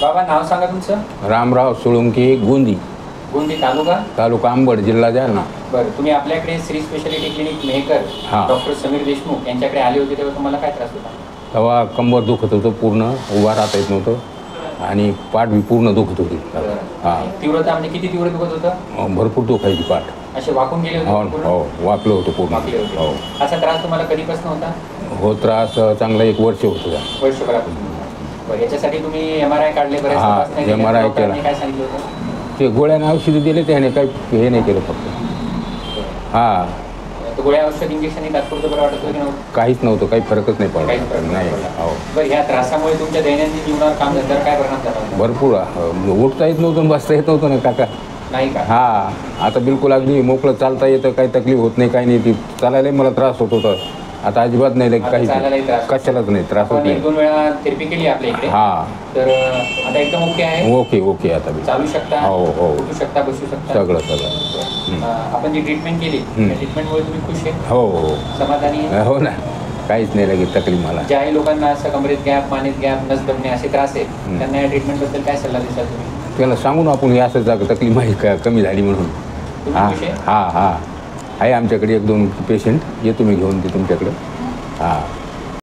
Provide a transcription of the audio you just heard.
बाबा नाव सांगा तुमचं. रामराव सोळंकी, गोंदी गोंदी तालुका अंबड, जिल्हा जालना. बरं, तुम्ही आपल्याकडे Shri speciality clinic Mehkar doctor Sameer Deshmukh यांच्याकडे आले होते तेव्हा तुम्हाला काय त्रास होता? तेव्हा कंबर दुखत होतं, पूर्ण उभा राहता येत नव्हतं आणि पाठ बी पूर्ण दुखत होती. हां, तीव्रता म्हणजे किती तीव्र दुखत होतं? भरपूर दुखायची पाठ. असे वाकून गेले होते? हो, वाकलं होतं पूर्ण. हो. असा त्रास तुम्हाला कधीपासून होता? हो, त्रास चांगला 1 वर्ष होतं. वर्षभरापासून. बरं, याच्यासाठी तुम्ही MRI काढले? बरेच MRI केला. काय सांगितलं होतं? ते गोळ्याने औषधी दिले, त्याने काही हे नाही केलं फक्त. हां, गोळ्या औषध इंजेक्शन तात्पुरतं बरं वाटत होतं? काहीच नव्हतं, काही फरकच नाही पडला. नाही. हो. बरं, ह्या त्रासामुळे तुमच्या दैनंदिन जीवनावर कामधंद्यावर काय परिणाम झाला? भरपूर उठता येत नव्हतं, बसता येत नव्हतं ना काका. नाही का? हां, आता बिलकुल अगदी मोकळं चालता येतं, काही तकलीफ होत नाही, काही नाही. ती चालायलाही मला त्रास होत होता. आता अजिबात नाही, काही कशालाच नाही त्रास होत नाही. 1-2 वेळा थेरपी केली आपल्या इकडे. हां, तर आता एकदम ओके आहे? ओके आता चालू शकता? हो, उठू शकता, बसू शकता, सगळं. आपण जी ट्रीटमेंट केली त्या ट्रीटमेंटमुळे तुम्ही खुश आहे? हो, समाधानी आहे? हो ना, काहीच नाही लागेल तकलीफ मला. ज्याही लोकांना असं कमरेत गॅप, मानेत गॅप, नस दबणे असे त्रास आहेत, त्यांना या ट्रीटमेंटबद्दल काय सल्ला देता तुम्ही? त्याला सांगून आपण हे असं तकलीफ माहिती कमी झाली म्हणून. हां, आहे आमच्याकडे 1-2 पेशंट, येतो मी घेऊन ते तुमच्याकडे. हां.